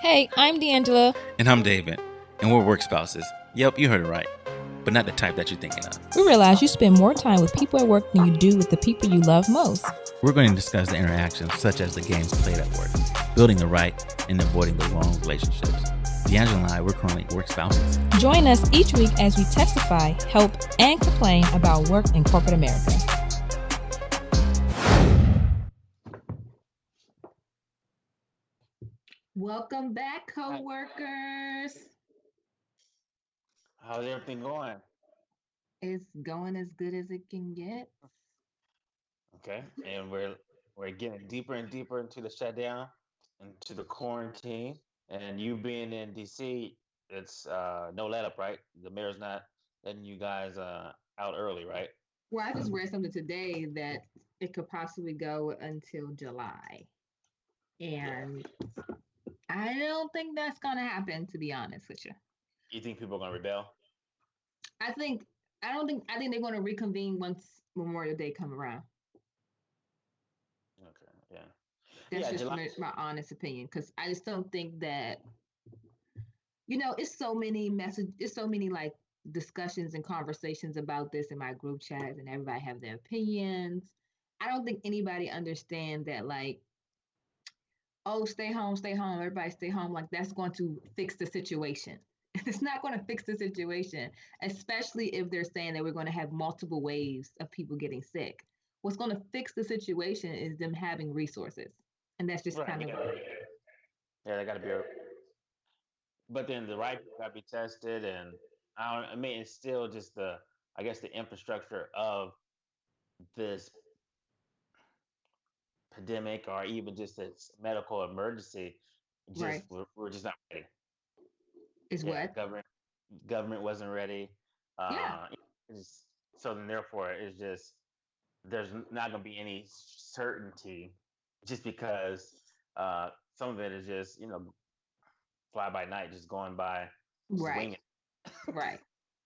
Hey, I'm D'Angela. And I'm David, and we're work spouses. Yep, you heard it right, but not the type that you're thinking of. We realize you spend more time with people at work than you do with the people you love most. We're going to discuss the interactions such as the games played at work, building the right and avoiding the wrong relationships. D'Angela and I, we're currently work spouses. Join us each week as we testify, help, and complain about work in corporate America. Welcome back, co-workers. How's everything going? It's going as good as it can get. Okay, and we're getting deeper and deeper into the shutdown, into the quarantine. And you being in DC, it's no let up, right? The mayor's not letting you guys out early, right? Well, I just read something today that it could possibly go until July. Yeah. And I don't think that's going to happen, to be honest with you. You think people are gonna rebel? I think I think they're going to reconvene once Memorial Day come around. Okay, yeah, That's yeah. just July. my honest opinion because I just don't think that it's so many like discussions and conversations about this in my group chats, and everybody have their opinions. I don't think anybody understand that like, oh, stay home, everybody stay home. Like that's going to fix the situation. It's not going to fix the situation, especially if they're saying that we're going to have multiple waves of people getting sick. What's going to fix the situation is them having resources. And that's just Right. kind of, Yeah, they gotta be. But then the right people gotta be tested, and I don't. I mean, it's still just I guess, the infrastructure of this pandemic, or even just this medical emergency. right. Just we're just not ready. Is Yeah, what? government wasn't ready. Yeah. Uh, so then therefore it's just there's not going to be any certainty, just because some of it is just fly by night, just going by, just Right. winging. Right.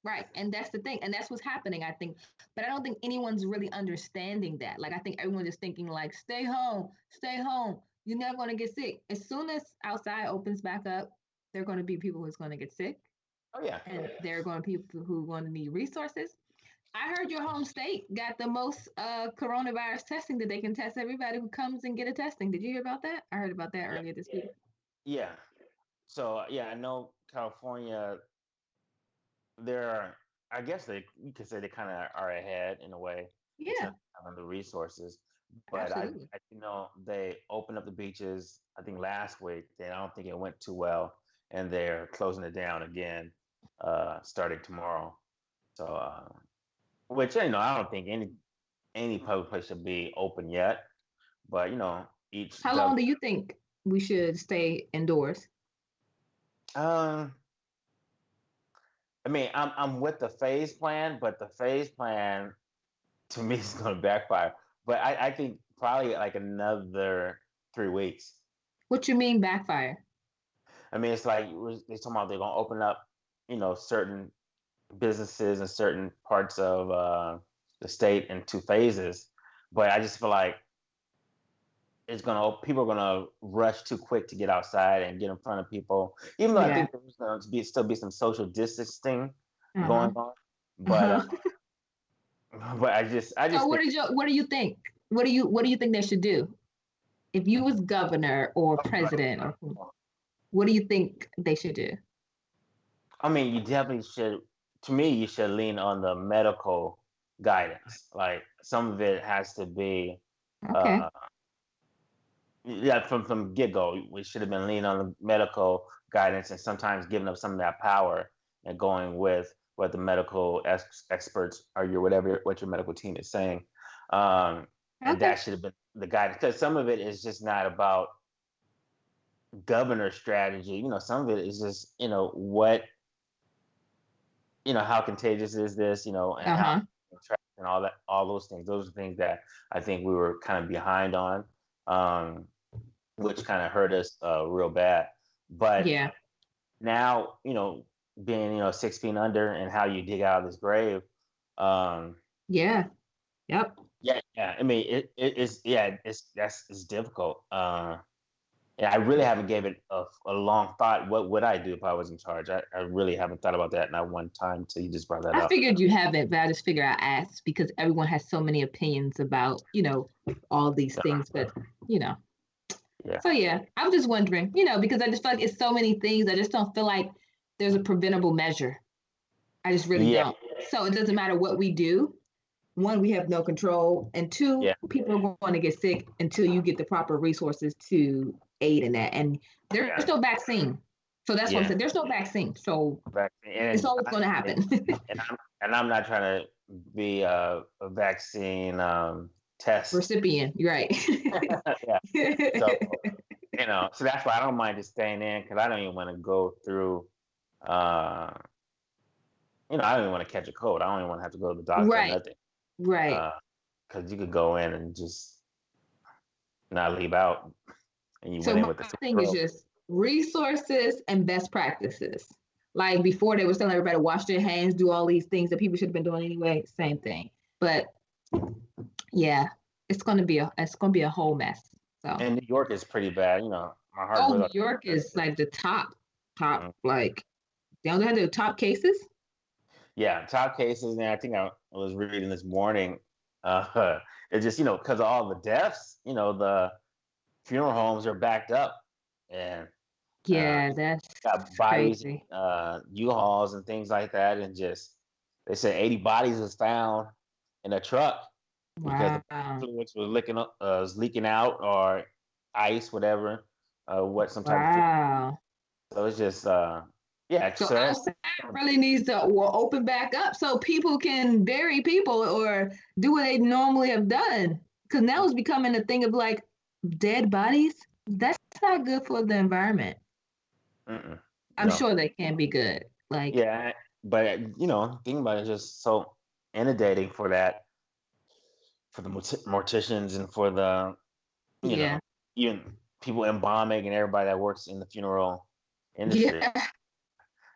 Right. And that's the thing. And that's what's happening, I think. But I don't think anyone's really understanding that. Like, I think everyone's just thinking, like, stay home, stay home. You're not going to get sick. As soon as outside opens back up, there are going to be people who's going to get sick. Oh yeah, And there are going to be people who are going to need resources. I heard your home state got the most coronavirus testing that they can test everybody who comes and get a testing. Did you hear about that? I heard about that yeah, earlier this week. yeah. So yeah, I know California. They're, I guess you could say they kind of are ahead in a way in Yeah, terms of having the resources. But absolutely. they opened up the beaches, I think last week. Then I don't think it went too well, and they're closing it down again, starting tomorrow. So, which I don't think any public place should be open yet. But each How long government. do you think we should stay indoors? Um, I mean, I'm with the phase plan, but the phase plan to me is going to backfire. But I think probably like another 3 weeks. What you mean backfire? I mean, it's like they're talking about they're going to open up, certain businesses in certain parts of the state in 2 phases. But I just feel like people are gonna rush too quick to get outside and get in front of people. Even though I Yeah. think there's going to still be some social distancing Uh-huh. going on, but Uh-huh. but I So just think. what do you think? What do you think they should do? If you was governor or president or what do you think they should do? I mean, you definitely should. To me, you should lean on the medical guidance. Like some of it has to be, Okay. uh, yeah, from get go. We should have been leaning on the medical guidance, and sometimes giving up some of that power and going with what the medical experts or what your medical team is saying. And Okay. that should have been the guidance, because some of it is just not about governor strategy. Some of it is just how contagious is this, and how Uh-huh. and all those things. Those are things that I think we were kind of behind on, um, which kind of hurt us real bad. But Yeah. now, being 6 feet under, and how you dig out of this grave. Um, Yeah. Yep. yeah, yeah. I mean, it's difficult. Yeah, I really haven't gave it a long thought. What would I do if I was in charge? I really haven't thought about that not one time until you just brought that I up. figured you haven't, but I just figured I asked because everyone has so many opinions about, all these things. But, you know, Yeah. so yeah, I'm just wondering, because I just feel like it's so many things. I just don't feel like there's a preventable measure. I just really Yeah. don't. So it doesn't matter what we do. One, we have no control. And two, Yeah. people are going to get sick until you get the proper resources to aid in that. And there's Yeah. no vaccine. So that's what I'm Yeah. saying. There's no vaccine. So Vaccine. it's And always going to happen. I'm not trying to be a vaccine test. Recipient, you're right. Yeah. So so that's why I don't mind just staying in because I don't even want to go through. Uh, I don't even want to catch a cold. I don't even want to have to go to the doctor or Right. nothing. Right. Because you could go in and just not leave out, and you So went in my with the same thing is throat. just resources and best practices. Like before, they were telling everybody to wash their hands, do all these things that people should have been doing anyway. Same thing. But yeah, it's gonna be a whole mess. So And New York is pretty bad. My heart oh, goes New out. York is like the top, Mhm. like they only have the top cases. Yeah, top cases. And I think I was reading this morning. It's just because of all the deaths. The funeral homes are backed up, and Yeah, that's got bodies, crazy. U-Hauls and things like that, and just they said 80 bodies was found in a truck because the Wow. fluids was leaking out or ice, whatever, what some type of fluid. Wow. So it's just yeah. So So outside really needs to open back up so people can bury people or do what they normally have done. Because now it's becoming a thing of like dead bodies. That's not good for the environment. I'm no, sure they can be good. Like, yeah, but think about it, just so inundating for that, for the morticians and for the you know yeah, even people embalming and everybody that works in the funeral industry. yeah,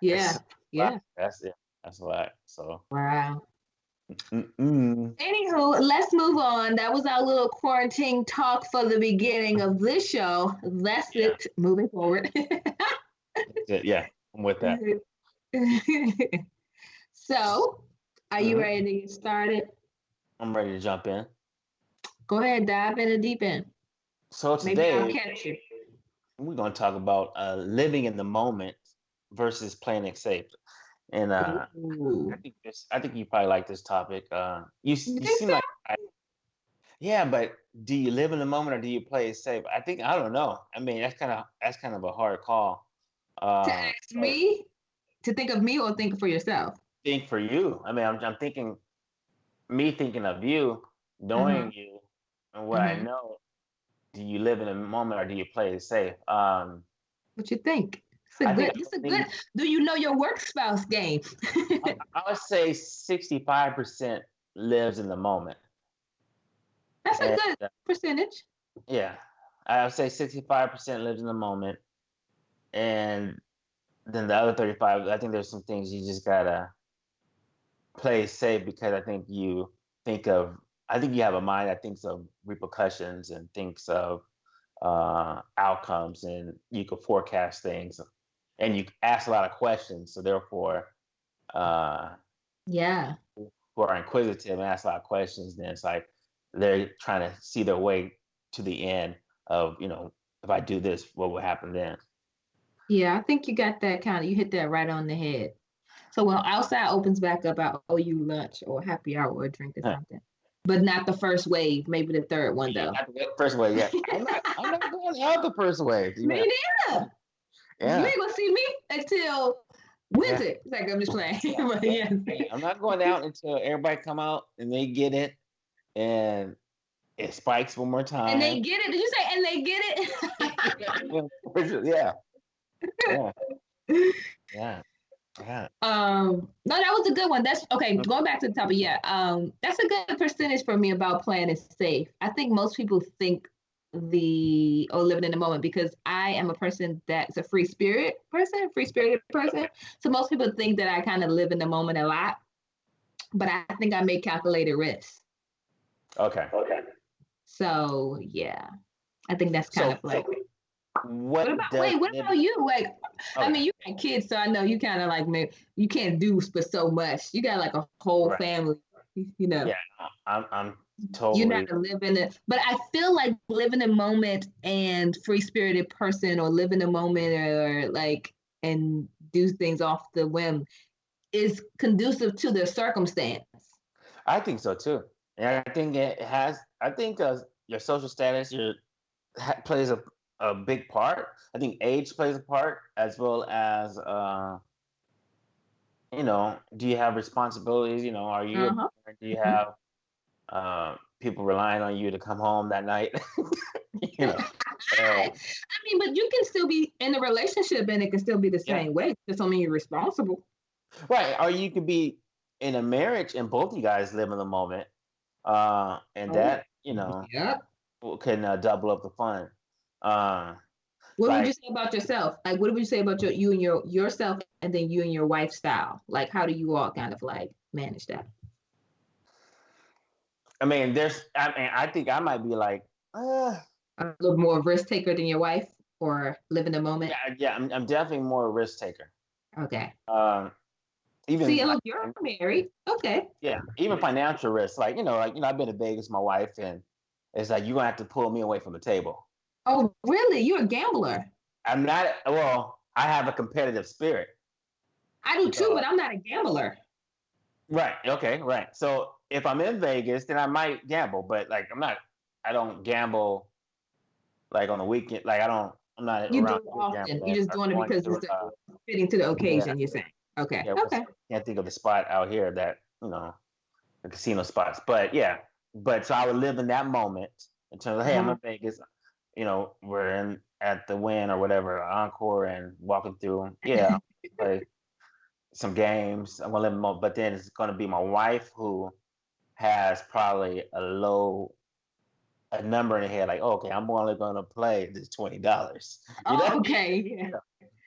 yeah, It's a lot. yeah. That's it. That's a lot. So, Wow. mm-mm. Anywho, let's move on. That was our little quarantine talk for the beginning of this show. That's Yeah, it. Moving forward. that's it. Yeah, I'm with that. So, are you Mhm. ready to get started? I'm ready to jump in. Go ahead, dive in the deep end. So Maybe I'll today catch you. we're going to talk about living in the moment versus playing it safe. And Ooh. I think you probably like this topic. You You think seem so? like yeah, but do you live in the moment or do you play it safe? I don't know. I mean, that's kind of a hard call. To ask So me, to think of me or think for yourself? think for you. I mean, I'm thinking me thinking of you, Mm-hmm. knowing you, and what I Mm-hmm. know. Do you live in the moment or do you play it safe? What you think? I think It's a good, do you know your work spouse game? I would say 65% lives in the moment. That's a And good percentage. yeah, I would say 65% lives in the moment. And then the other 35, I think there's some things you just gotta play safe because think of, I think you have a mind that thinks of repercussions and thinks of outcomes, and you can forecast things, and you ask a lot of questions. So therefore, uh, Yeah. who are inquisitive and ask a lot of questions, then it's like they're trying to see their way to the end of, if I do this, what will happen then? Yeah, I think you got that you hit that right on the head. So when outside opens back up, I owe you lunch or happy hour or a drink or something. But not the first wave, maybe the third one though. Not the first wave, yeah. I'm not going out the first wave. Me neither. Yeah. You ain't gonna see me until winter. Yeah. It's like I'm just playing. But Yeah. yes. I'm not going out until everybody come out and they get it, and it spikes one more time. And they get it. Did you say and they get it? Yeah. Yeah. Yeah. Yeah. No, that was a good one. That's okay. Going back to the topic, yeah. That's a good percentage for me about playing it safe. I think most people think living in the moment because I am a person that's a free spirited person. So most people think that I kind of live in the moment a lot, but I think I make calculated risks. Okay. So yeah, I think that's kind of like What What does about you? Like, I okay, mean, you got kids, so I know you kind of like, man, you can't do for so much. You got like a whole right? family, you know. Yeah, I'm You're not totally. living it, but I feel like living a moment and free spirited person, or living a moment, or like and do things off the whim is conducive to the circumstance. I think so too, and I think it has. I think your social status plays a big part. I think age plays a part as well as do you have responsibilities? Are you a Uh huh. parent? Do you have people relying on you to come home that night? you know, uh, I mean, but you can still be in a relationship and it can still be the yeah, same way. Just don't mean you're responsible. right. Or you could be in a marriage and both you guys live in the moment, and Oh, that yeah. can double up the fun. Uh, What would you like, say about yourself? Like, what would you say about you and yourself, and then you and your wife's style? Like, how do you all kind of like manage that? I mean, I think I might be like, A little more risk taker than your wife, or live in the moment? yeah, yeah. I'm definitely more a risk taker. Okay. Um, See, even and like, look, you're married. Okay. yeah, even financial risk. I've been to Vegas with my wife, and it's like you're gonna have to pull me away from the table. Oh, really? You're a gambler. I'm not. Well, I have a competitive spirit. I do too, So, but I'm not a gambler. right. Okay. Right. So if I'm in Vegas, then I might gamble, but like I'm not. I don't gamble like on the weekend. Like I don't. I'm not You do around it here often. You're gambling just or doing it going because to. it's fitting to the Yeah. occasion, you're saying. Okay. Yeah. Okay. Can't think of the spot out here that the casino spots. But yeah. But so I would live in that moment in terms of, hey, I'm Uh-huh. in Vegas. We're in at the Win or whatever Encore and walking through. Yeah. Play some games. I'm gonna live in but then it's gonna be my wife who has probably a number in her head, like, okay, I'm only gonna play this $20. You know? Oh, okay. Yeah.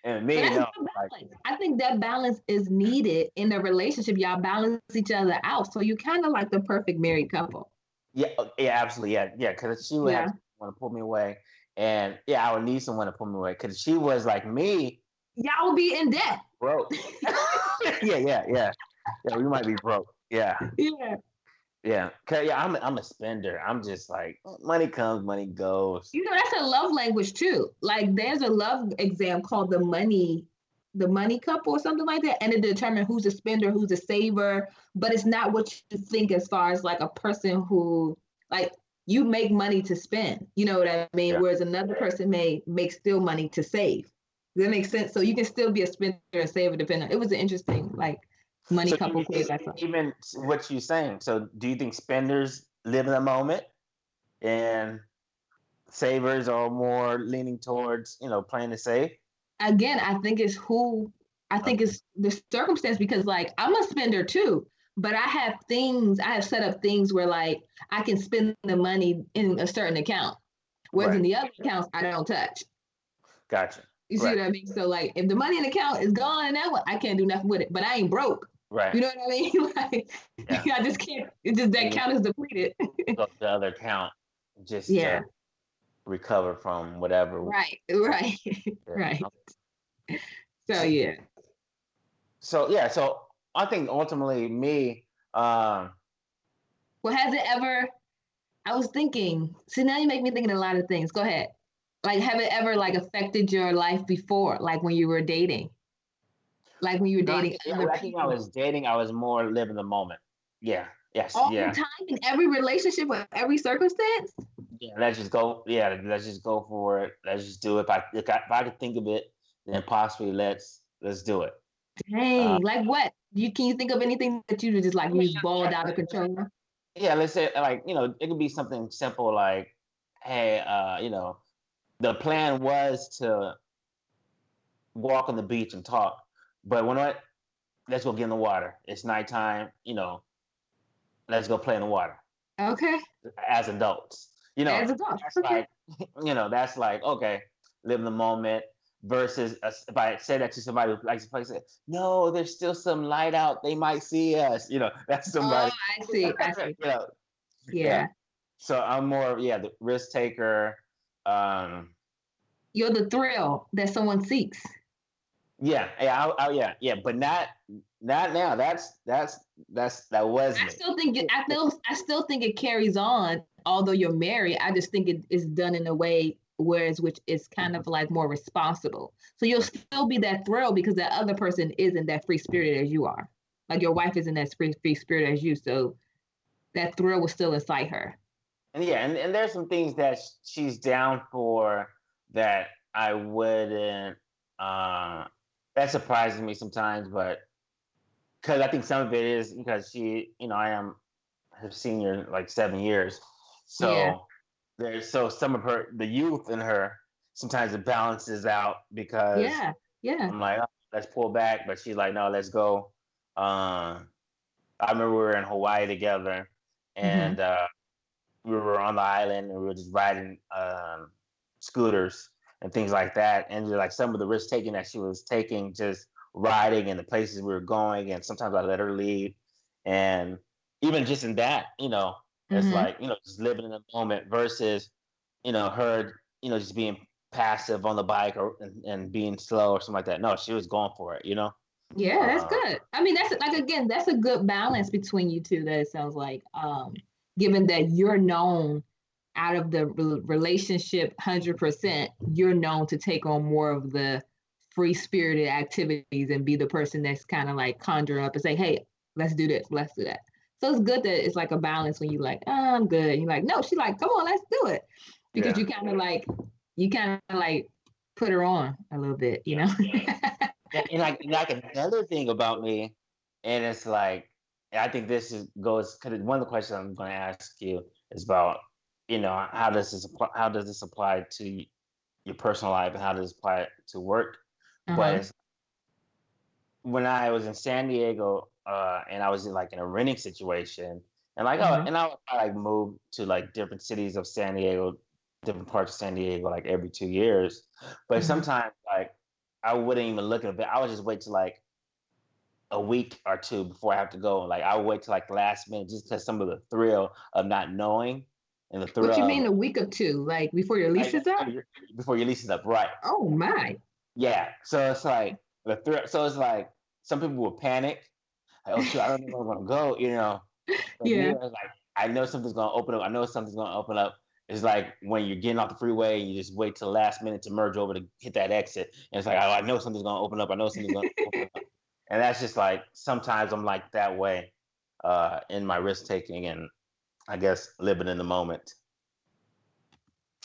And But me, that's no, good like, balance. I think that balance is needed in a relationship. Y'all balance each other out. So you kind of like the perfect married couple. yeah, yeah, absolutely, yeah, yeah, because she would have Yeah. to want to pull me away, and yeah, I would need someone to pull me away because she was like me, Y'all will be in debt. broke. Yeah, yeah, yeah, yeah. We might be broke. Yeah, Yeah. yeah. 'Cause, yeah, I'm a spender. I'm just like money comes, money goes. You know, that's a love language too. Like there's a love exam called the money couple or something like that. And it determines who's a spender, who's a saver. But it's not what you think as far as like a person who like you make money to spend. You know what I mean? Yeah. Whereas another person may make still money to save. Does that make sense? So you can still be a spender and saver depending. It was an interesting like money So couple quiz I saw. even what you're saying. So do you think spenders live in the moment and savers are more leaning towards playing it safe? Again, I think Okay. it's the circumstance because like I'm a spender too, but I have set up things where like I can spend the money in a certain account. Whereas in Right. the other accounts I don't touch. Gotcha. You see Right. what I mean? So like if the money in the account is gone and that one, I can't do nothing with it. But I ain't broke. Right. You know what I mean? Like Yeah. I just can't, it's just that And account is depleted. go to the other account just Yeah. to recover from whatever. Right. Right. Yeah. Right. So So, yeah. so yeah. So I think ultimately me. Well, has it ever I was thinking, see now you make me thinking a lot of things. Go ahead. Like have it ever like affected your life before, like when you were dating? Like when you were No, dating other I think I people? was dating. I was more living the moment. Yeah. Yes. All the Yeah. time in every relationship with every circumstance? Yeah. Let's just go. Yeah. Let's just go for it. Let's just do it. If I could think of it, then possibly let's do it. Uh, Dang, like what? Can you think of anything that you just like I you mean, just balled out of control? yeah. Let's say like it could be something simple like, hey, the plan was to walk on the beach and talk, but when what? Let's go get in the water. It's nighttime. Let's go play in the water Okay. as adults. As a dog. That's Okay. like, that's like, okay, live in the moment versus if I say that to somebody who likes to play, say, no, there's still some light out. They might see us. That's Oh, somebody, I see. I see. you know, yeah. Yeah. So I'm more, yeah, the risk taker. Um, You're the thrill that someone seeks. Yeah, but not now. That was I me. still think I still think it carries on, although you're married. I just think it is done in a way whereas which is kind of like more responsible. So you'll still be that thrill because that other person isn't that free spirited as you are. Like your wife isn't that free spirited as you. So that thrill will still excite her. And there's some things that she's down for that I wouldn't. Uh, that surprises me sometimes, but because I think some of it is because I am her senior like 7 years, Yeah. so some of the youth in her sometimes it balances out because Yeah. Yeah. I'm like, oh, let's pull back, but she's like, no, let's go. I remember we were in Hawaii together, Mm-hmm. and we were on the island and we were just riding scooters and things like that. And like some of the risk taking that she was taking, just riding and the places we were going. And sometimes I let her lead. And even just in that, it's Mm-hmm. like, just living in the moment versus, her, just being passive on the bike and being slow or something like that. No, she was going for it. Yeah, that's Uh, good. I mean, that's like again, that's a good balance between you two. That it sounds like, given that you're known out of the relationship, 100%, you're known to take on more of the free spirited activities and be the person that's kind of like conjure up and say, "Hey, let's do this, let's do that." So it's good that it's like a balance when you like, oh, "I'm good." And you're like, "No," she's like, "Come on, let's do it," because yeah. you kind of like put her on a little bit, you Yeah. know. And like another thing about me, and it's like, I think goes because one of the questions I'm going to ask you is about, how does this apply to your personal life and how does it apply to work? But Uh-huh. it's when I was in San Diego, and I was in a renting situation, and Uh-huh. I would like move to like different cities of San Diego, different parts of San Diego, like every 2 years. But Uh-huh. sometimes like I wouldn't even look at it. I would just wait till like a week or two before I have to go. Like I would wait till like the last minute just because some of the thrill of not knowing and the thrill What you of mean a week or two, like before your lease like is up? before your lease is up, right? Oh my. Yeah. So it's like the thrill. So it's like some people will panic. Like, oh shoot, I don't know where I'm gonna go. But me, Yeah. it's like I know something's gonna open up. I know something's gonna open up. It's like when you're getting off the freeway and you just wait till the last minute to merge over to hit that exit. And it's like, oh, I know something's gonna open up. I know something's gonna open up. And that's just like sometimes I'm like that way in my risk taking and I guess living in the moment.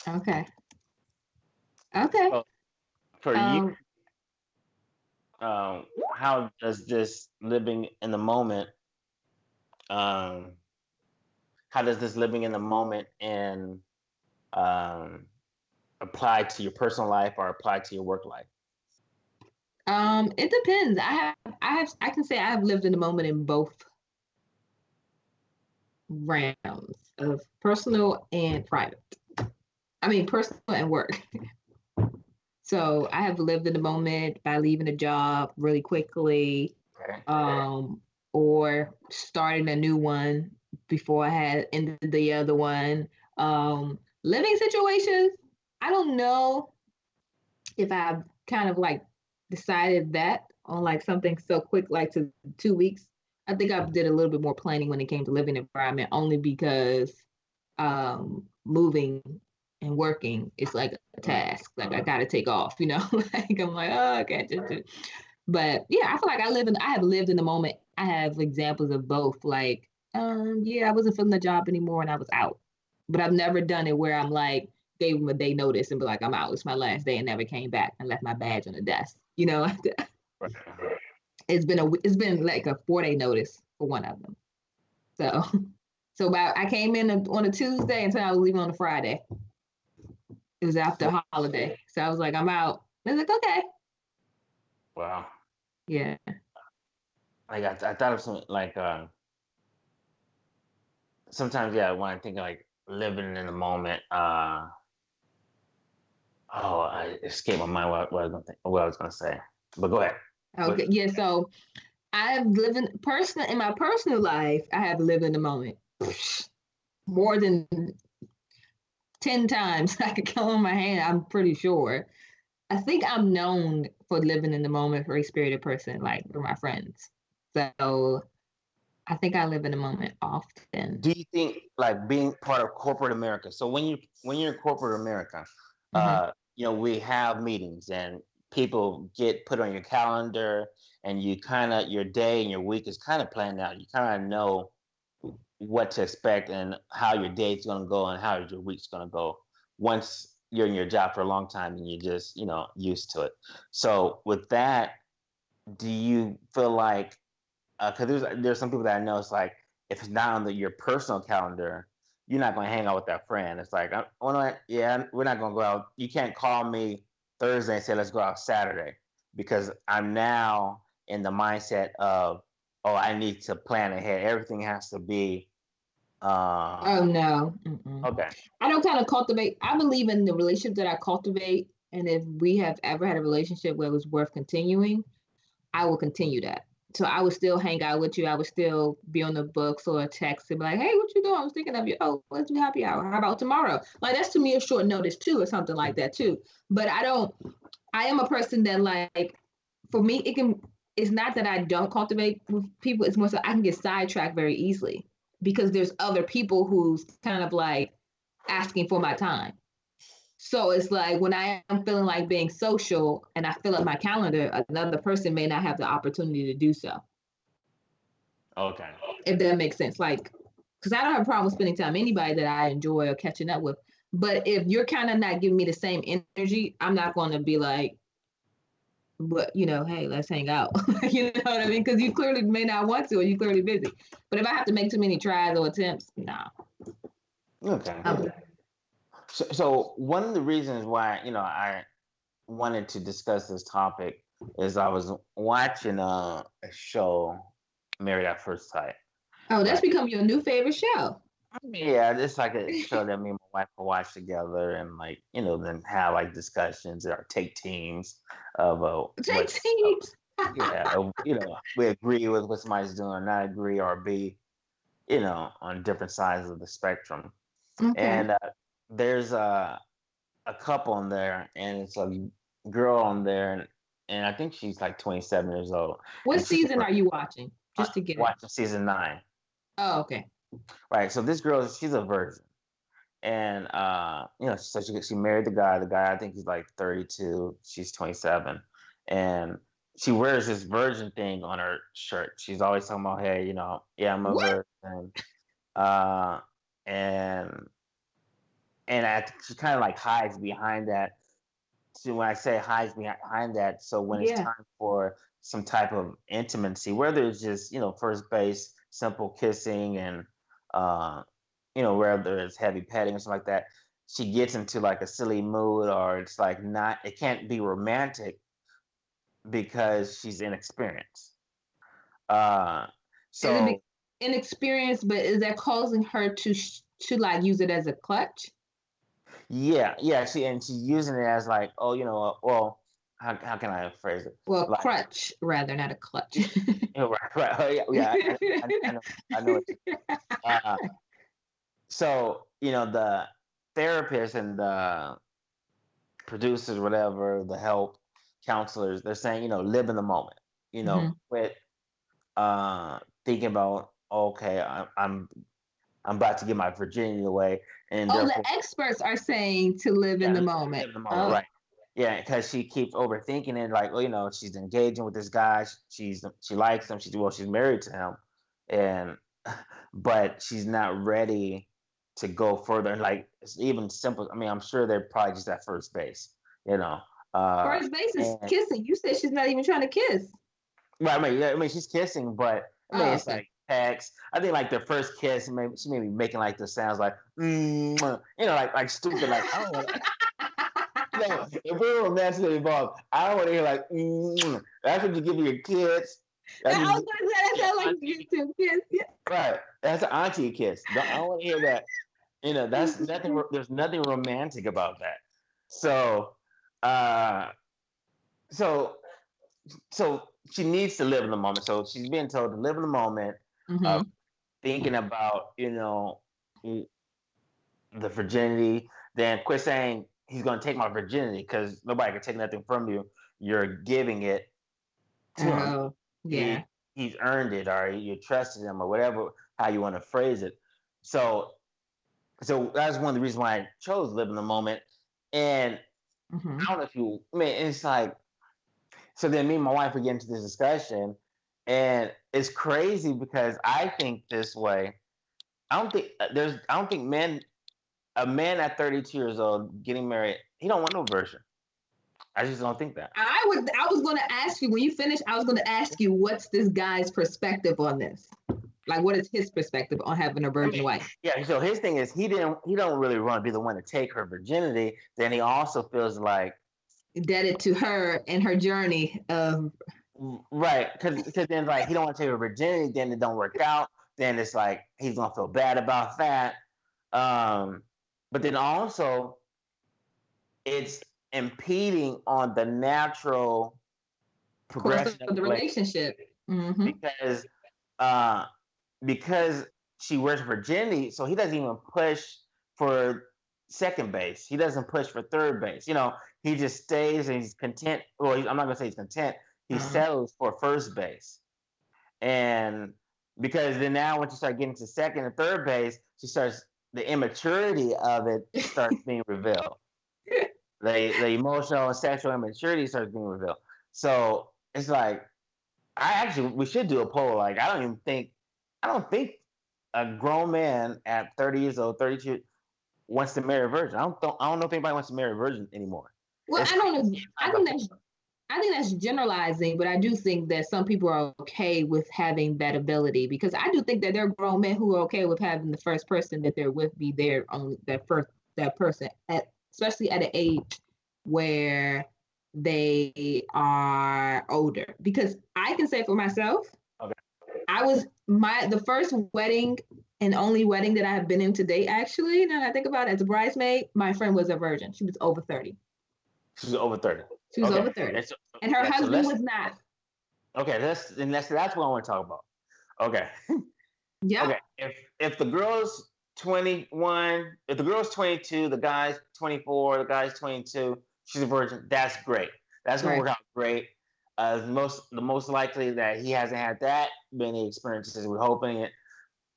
Okay. Okay. So for you, Um, um, how does this living in the moment um, how does this living in the moment and um, apply to your personal life or apply to your work life? it depends. I can say I have lived in the moment in both realms of personal and private. I mean, personal and work. So I have lived in the moment by leaving a job really quickly, Okay. um, or starting a new one before I had ended the other one. Living situations, I don't know if I've kind of like decided that on like something so quick, like to 2 weeks. I think I did a little bit more planning when it came to living environment, only because moving and working is like a task. Like I gotta take off, you know. Like I'm like, oh, okay, just do. But yeah, I feel like I have lived in the moment. I have examples of both. Like, yeah, I wasn't feeling the job anymore and I was out. But I've never done it where I'm like, gave them a day notice and be like, I'm out. It's my last day and never came back and left my badge on the desk. You know, Right. it's been like a 4 day notice for one of them. So I came in on a Tuesday until I was leaving on a Friday. It was after holiday. So I was like, I'm out. I was like, okay. Wow. Yeah. Like I thought of something like sometimes when I think like living in the moment, I escaped my mind what I was gonna say. But go ahead. Okay. Yeah. So I've lived in my personal life, I have lived in the moment more than 10 times. I could count on my hand, I'm pretty sure. I think I'm known for living in the moment, for a spirited person, like for my friends. So I think I live in the moment often. Do you think like being part of corporate America? So when you're in corporate America, Hmm. we have meetings and people get put on your calendar, and you kind of your day and your week is kind of planned out. You kind of know what to expect and how your day's going to go and how your week's going to go once you're in your job for a long time and you're just used to it. So with that, do you feel like because there's some people that I know, it's like if it's not on your personal calendar, you're not going to hang out with that friend. It's like, yeah, we're not going to go out. You can't call me Thursday and say let's go out Saturday, because I'm now in the mindset of, oh, I need to plan ahead. Everything has to be Oh no. Mm-mm. okay. I don't kind of cultivate. I believe in the relationship that I cultivate, and if we have ever had a relationship where it was worth continuing, I will continue that. So I would still hang out with you. I would still be on the books or a text and be like, "Hey, what you doing? I was thinking of you. Oh, let's do happy hour. How about tomorrow?" Like that's to me a short notice too, or something like that too. But I don't. I am a person that like, for me, it can. It's not that I don't cultivate with people. It's more so I can get sidetracked very easily because there's other people who's kind of like asking for my time. So it's like when I am feeling like being social and I fill up my calendar, another person may not have the opportunity to do so. Okay. If that makes sense. Like, because I don't have a problem spending time with anybody that I enjoy or catching up with. But if you're kind of not giving me the same energy, I'm not going to be like, but hey, let's hang out. You know what I mean? Because you clearly may not want to, or you're clearly busy. But if I have to make too many tries or attempts, nah. Okay. Um, So one of the reasons why I wanted to discuss this topic is I was watching a show, Married at First Sight. oh, that's Right. become your new favorite show. Yeah, it's like a show that me and my wife will watch together, and like then have like discussions or take teams of Take what's teams. we agree with what somebody's doing, not agree, or be on different sides of the spectrum. Okay. And there's a couple in there, and it's a girl on there, and I think she's like 27 years old, What and she's season are you watching? Just to get it. watching season 9. Oh, okay. Right. So this girl, she's a virgin, and so she married the guy. The guy, I think he's like 32. She's 27, and she wears this virgin thing on her shirt. She's always talking about, hey, yeah, I'm a What? virgin, uh, and she kind of like hides behind that. So when I say hides behind that, so when it's Yeah. time for some type of intimacy, whether it's just first base, simple kissing, and uh, whether it's heavy petting or something like that, she gets into like a silly mood, or it's like not, it can't be romantic because she's inexperienced. Uh, Is it so inexperienced, but is that causing her to like use it as a clutch? yeah, she's using it as like, oh, well, how can I phrase it? Well, Like, crutch rather, not a clutch. right, oh, yeah, I know what so the therapist and the producers, whatever, the help counselors, they're saying, live in the moment, Mhm. quit thinking about, okay, I'm about to give my virginity away, and Oh, the therefore, experts are saying to live in yeah, the live moment. in the moment, Oh, right? Yeah, because she keeps overthinking it, like, she's engaging with this guy, she likes him, she's married to him, and but she's not ready to go further. Like, it's even simple. I mean, I'm sure they're probably just at first base, you know. Uh, first base is and kissing. You said she's not even trying to kiss. well, I mean, yeah, I mean, she's kissing, but I mean, Oh, it's okay. like text. I think like the first kiss, she may be making like the sounds like, like stupid, like I don't want to. If we're romantically involved, I don't want to hear like, that's what you give your kids. I That's what was you gonna say that sounds like you two kiss. Yeah. right. That's an auntie kiss. I don't want to hear that. That's nothing. There's nothing romantic about that. So, uh, so, so she needs to live in the moment. So she's being told to live in the moment of Mm-hmm. thinking about, the virginity. Then quit saying he's going to take my virginity because nobody can take nothing from you. You're giving it to him. Oh, yeah. He's earned it, or you trusted him, or whatever, how you want to phrase it. So that's one of the reasons why I chose Live in the Moment. And I don't know if you, I mean, it's like, so then me and my wife would get into this discussion, and it's crazy because I think this way. I don't think a man at 32 years old getting married, he don't want no virgin. I just don't think that. I was going to ask you when you finish. I was going to ask you what's this guy's perspective on this. Like, what is his perspective on having a virgin wife? Yeah. So his thing is he don't really want to be the one to take her virginity. Then he also feels like indebted to her and her journey of right, because then like he don't want to take her virginity. Then it don't work out. Then it's like he's gonna feel bad about that. But then also it's impeding on the natural progression of the relationship because she wears virginity, so he doesn't even push for second base. He doesn't push for third base. He just stays and he's content. Well, I'm not gonna say he's content. He settles for first base, and because then now once you start getting to second and third base, the immaturity of it starts being revealed. The emotional and sexual immaturity starts being revealed. So it's like, we should do a poll. Like, I don't think a grown man at 30 years old, 32, wants to marry a virgin. I don't know if anybody wants to marry a virgin anymore. Well, I think that's generalizing, but I do think that some people are okay with having that ability, because I do think that there are grown men who are okay with having the first person that they're with be their only that person, especially at an age where they are older. Because I can say for myself, okay, the first wedding and only wedding that I have been in to date, actually, now that I think about it, as a bridesmaid, my friend was a virgin. She was over 30. She was over 30. She was over 30. And her husband was not. Okay, that's what I want to talk about. Okay. Yeah. Okay. If the girl's 21, if the girl's 22, the guy's 24, the guy's 22, she's a virgin, that's great. That's gonna work out great. The most likely that he hasn't had that many experiences. We're hoping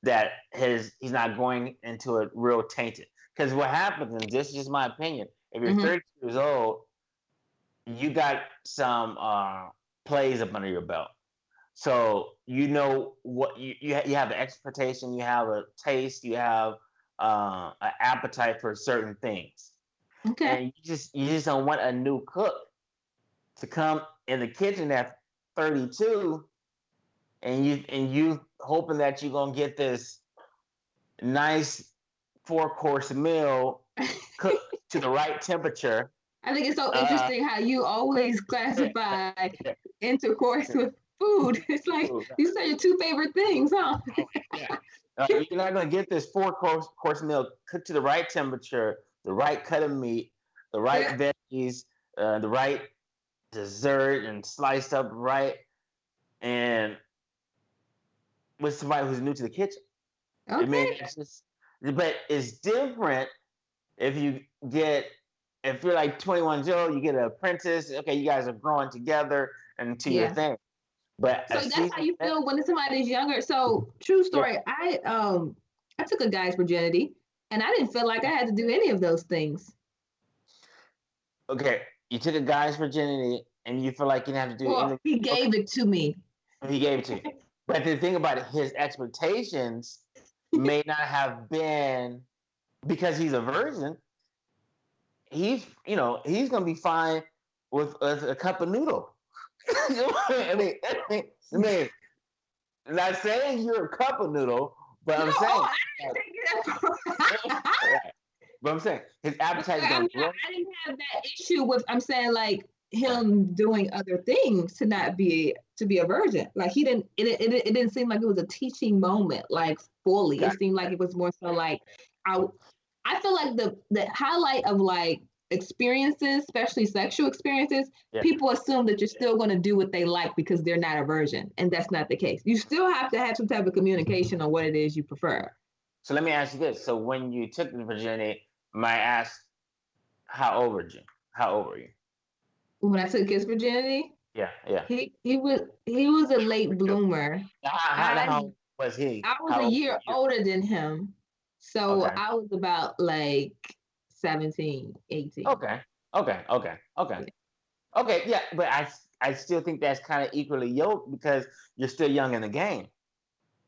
that he's not going into a real tainted. Because what happens, and this is just my opinion, if you're 32 years old, you got some plays up under your belt. So what you have an expectation, you have a taste, you have an appetite for certain things. Okay. And you just don't want a new cook to come in the kitchen at 32 and you hoping that you're gonna get this nice 4-course meal cooked to the right temperature. I think it's so interesting how you always classify intercourse with food. It's like these are your two favorite things, huh? You're not going to get this 4-course meal cooked to the right temperature, the right cut of meat, the right veggies, the right dessert, and sliced up right, and with somebody who's new to the kitchen. Okay. I mean, but it's different if you're like 21 years old, you get an apprentice. Okay, you guys are growing together and to your thing. But so that's how you feel when somebody's younger. So true story. Yeah. I took a guy's virginity, and I didn't feel like I had to do any of those things. Okay, you took a guy's virginity, and you feel like you didn't have to do anything. He gave it to me. He gave it to you. But the thing about it, his expectations may not have been, because he's a virgin. He's gonna be fine with a cup of noodle. I mean, not saying you're a cup of noodle, but I'm saying. But I'm saying his appetite is gonna grow. I didn't have that issue with. I'm saying like him doing other things to be a virgin. Like he didn't. It didn't seem like it was a teaching moment. Like fully, it seemed like it was more so like I feel like the highlight of like experiences, especially sexual experiences, people assume that you're still going to do what they like because they're not a virgin, and that's not the case. You still have to have some type of communication on what it is you prefer. So let me ask you this: so when you took the virginity, might I ask, How old were you? How old were you? When I took his virginity, Yeah, yeah. he was a late bloomer. How I old was he? I was How a old were year you? older than him. So Okay. I was about like 17, 18. Okay. Okay. Okay. Yeah, but I still think that's kind of equally yoked because you're still young in the game.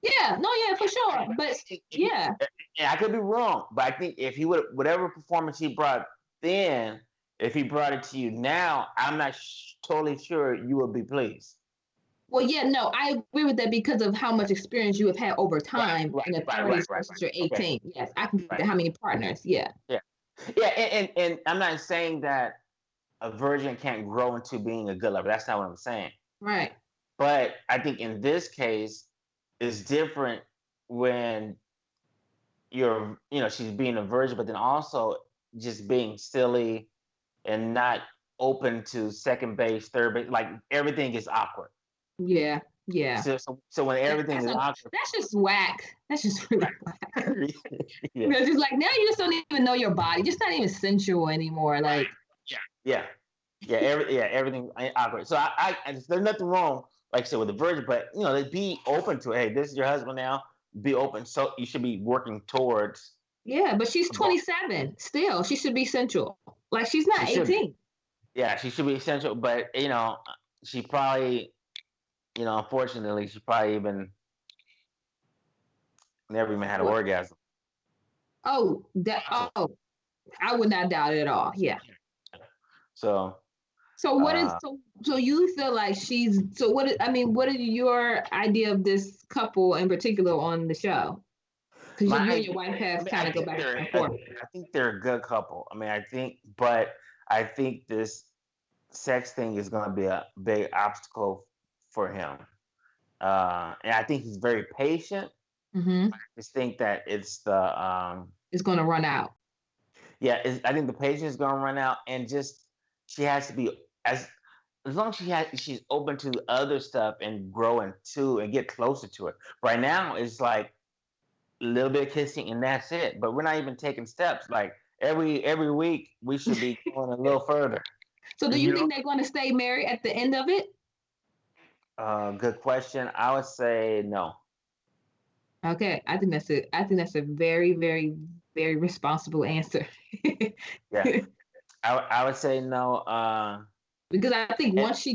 Yeah, no, yeah, for sure. But But if he, yeah, and I could be wrong, but I think if he would whatever performance he brought then, if he brought it to you now, I'm not totally sure you would be pleased. well, yeah, no, I agree with that because of how much experience you have had over Right, time right, in the right, right, 30s right, versus right. your Okay, 18. Yes, I can get right. that. How many partners? Yeah, Yeah, yeah, and I'm not saying that a virgin can't grow into being a good lover. That's not what I'm saying. right. But I think in this case, it's different when she's being a virgin, but then also just being silly and not open to second base, third base. Like everything is awkward. Yeah, yeah. So when That, everything that's is a, awkward, that's just whack. That's just really whack. right? Yeah, Because it's like now you just don't even know your body. Just not even sensual anymore. Like, yeah, yeah, everything awkward. So there's nothing wrong, like I said, with the virgin, but they be open to it. Hey, this is your husband now. Be open. So you should be working towards. yeah, but she's 27 still. She should be sensual. Like she's She not should be. 18. Yeah, she should be essential, but she probably, unfortunately, she probably even never even had an What? orgasm. Oh, I would not doubt it at all. Yeah. So, So what is uh, so you feel like she's so what is your idea of this couple in particular on the show? Because you my, and your wife I have mean, kind of go back and forth. I think they're a good couple. I mean, but I think this sex thing is going to be a big obstacle for him. And I think he's very patient. Mm-hmm. I just think that it's the It's going to run out. yeah, I think the patience is gonna run out, and just she has to be as long as she's open to other stuff and growing too and get closer to it. Right now, it's like a little bit of kissing and that's it. But we're not even taking steps. Like every week, we should be going a little further. So do You you know? think they're going to stay married at the end of it? Good question. I would say no. Okay, I think that's a very, very, very responsible answer. Yeah, I would say no. Because I think And, once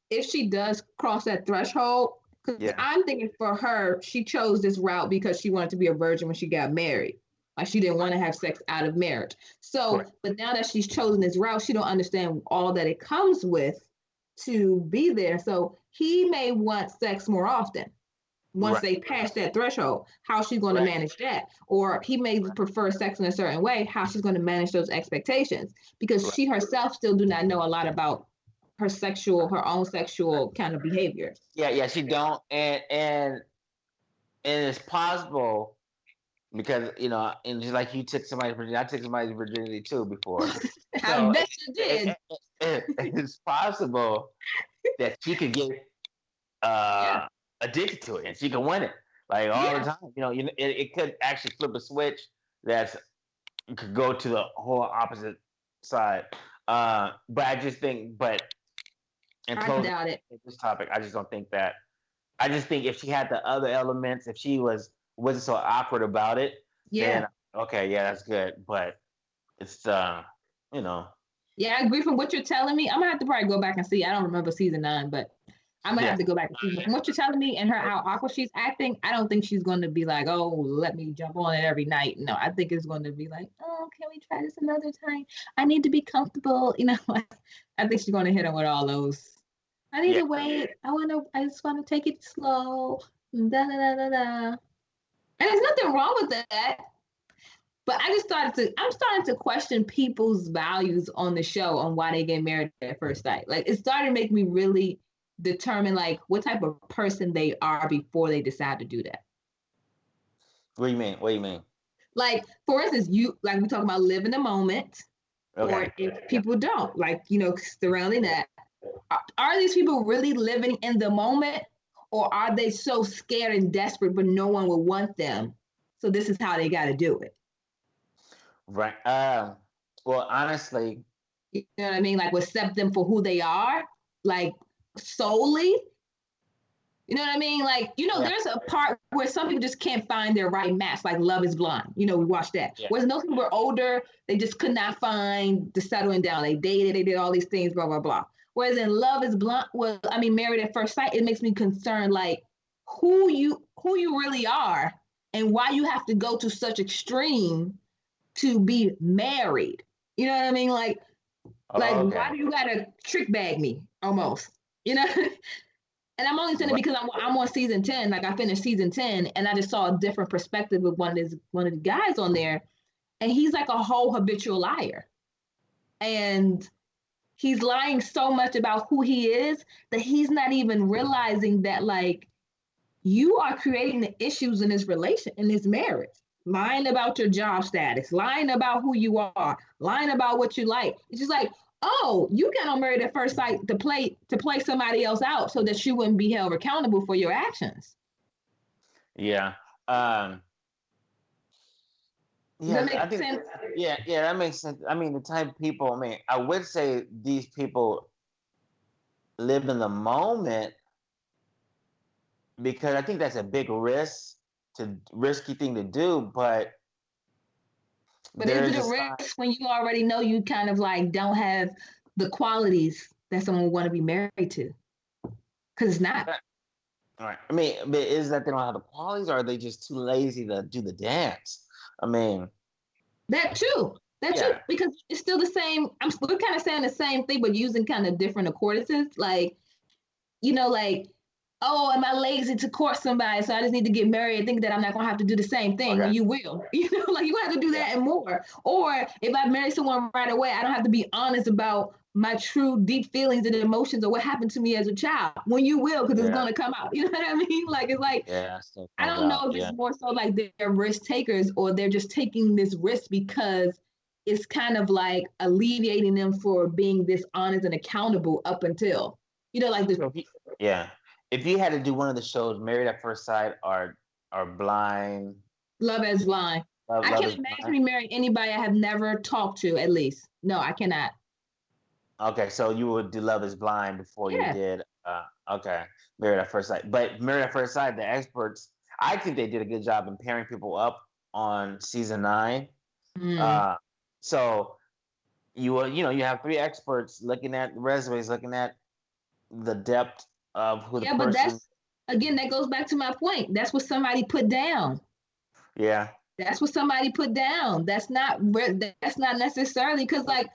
if she does cross that threshold, because yeah, I'm thinking for her, she chose this route because she wanted to be a virgin when she got married. Like she didn't want to have sex out of marriage. So, correct. but now that she's chosen this route, she don't understand all that it comes with to be there. So he may want sex more often once Right, they pass that threshold. How she's going to right, manage that? Or he may prefer sex in a certain way. How she's going to manage those expectations? Because right. she herself still do not know a lot about her own sexual kind of behavior. Yeah. She don't, and it's possible because and just like you took somebody's virginity, I took somebody's virginity too before. I So bet you did. it's possible that she could get Yeah, addicted to it and she could win it like all the yeah. time. It could actually flip a switch that could go to the whole opposite side. But I just think, in I closing doubt it. this topic, I just don't think that. I just think if she had the other elements, if she wasn't so awkward about it, Yeah, then okay, yeah, that's good. But it's you know, yeah. I agree from what you're telling me. I'm gonna have to probably go back and see. I don't remember season 9, but I'm gonna yeah, have to go back and see. But from what you're telling me and how awkward she's acting, I don't think she's going to be like, oh, let me jump on it every night. No, I think it's going to be like, oh, can we try this another time? I need to be comfortable. I think she's going to hit him with all those. I need yeah. to wait. I just want to take it slow. Da da da da da. And there's nothing wrong with that. But I'm starting to question people's values on the show on why they get married at first sight. Like it started to make me really determine like what type of person they are before they decide to do that. What do you mean? What do you mean? Like for instance, you like we talk about live in the moment, or Okay. if Yeah. people don't, like surrounding that, are these people really living in the moment, or are they so scared and desperate, but no one will want them? So this is how they got to do it. Right. Well, honestly, You know what I mean? Like accept them for who they are, like solely. You know what I mean? Like, yeah, there's a part where some people just can't find their right match, like Love is Blind. We watched that. yeah, Whereas those people were older, they just could not find the settling down. They dated, they did all these things, blah, blah, blah. Whereas in Love is Blind, Married at First Sight, it makes me concerned, like who you really are and why you have to go to such extreme to be married. You know what I mean? Like oh, why okay, do you gotta trick bag me almost? You know? And I'm only saying it right, because I'm on season 10. Like I finished season 10 and I just saw a different perspective with one of the guys on there. And he's like a whole habitual liar. And he's lying so much about who he is that he's not even realizing that like you are creating the issues in this marriage. Lying about your job status, lying about who you are, lying about what you like. It's just like, oh, you got on Married at First Sight to play somebody else out so that you wouldn't be held accountable for your actions. yeah, um, Does that yeah. I make think, sense? yeah, that makes sense. I mean, the type of people. I mean, I would say these people live in the moment because I think that's a big risky thing to do. But But is there's it a a side. risk when you already know you kind of like don't have the qualities that someone would want to be married to? Because it's not. All right. I mean, but is that they don't have the qualities, or are they just too lazy to do the dance? I mean, That too. That too. yeah, Because it's still the same. We're kind of saying the same thing, but using kind of different accordances. Like, like, oh, am I lazy to court somebody? So I just need to get married and think that I'm not gonna have to do the same thing okay, when you will. Like you have to do yeah, that and more. Or if I marry someone right away, I don't have to be honest about my true deep feelings and emotions or what happened to me as a child. When you will, because it's yeah, gonna come out. You know what I mean? Like it's like yeah. Stuff I comes don't out. know if Yeah, it's more so like they're risk takers or they're just taking this risk because it's kind of like alleviating them for being dishonest and accountable up until, like the so yeah, if you had to do one of the shows, Married at First Sight, or Blind, Love as Blind. I Love can't is imagine Blind. me marrying anybody I have never talked to, at least. No, I cannot. Okay, so you would do Love is Blind before you Yeah. did. Okay, Married at First Sight. But Married at First Sight, the experts, I think they did a good job in pairing people up on season 9. Mm. Uh, so you have 3 experts looking at resumes, looking at the depth of who the Yeah, but person. again, that goes back to my point. That's what somebody put down. Yeah, That's what somebody put down. That's not necessarily because like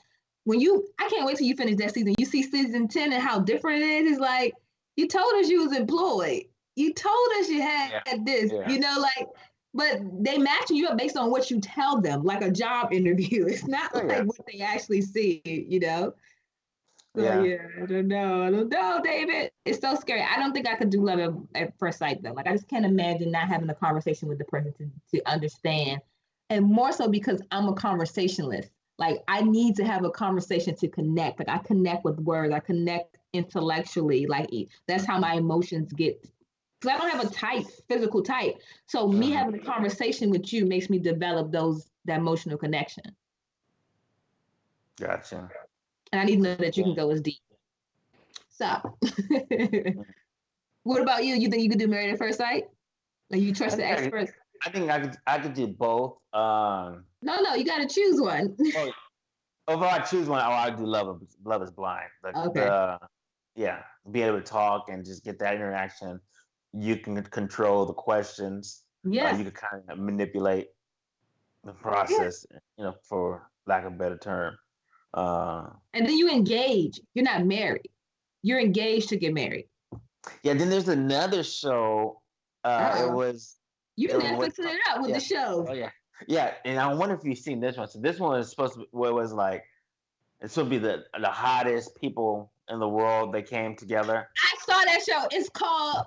I can't wait till you finish that season. You see season 10 and how different it is. It's like you told us you was employed. You told us you had yeah, this. yeah, Like, but they matching you up based on what you tell them, like a job interview. It's not oh like yeah, what they actually see. So yeah. yeah, I don't know. I don't know, David. It's so scary. I don't think I could do love at first sight though. Like I just can't imagine not having a conversation with the person to understand. And more so because I'm a conversationalist. Like I need to have a conversation to connect. Like I connect with words. I connect intellectually. Like that's how my emotions get. Because I don't have a physical type. So me Hmm. having a conversation with you makes me develop that emotional connection. Gotcha. And I need to know that you Yeah. can go as deep. So Mhm. what about you? You think you could do Married at First Sight? Like you I trust the think I could. experts? I think I could do both. No, you got to choose one. Oh, if I choose one, I do Love is Blind. Okay. Yeah, be able to talk and just get that interaction. You can control the questions. Yes. You can kind of manipulate the Yeah. process, for lack of a better term. Uh, And then you engage. You're not married. You're engaged to get married. yeah. Then there's another show. It Oh, was you it was Netflixing it up with the yeah. shows. Oh yeah. Yeah, and I wonder if you've seen this one. So this one is supposed to be what was like. It's supposed to be the hottest people in the world. They came together. I saw that show. It's called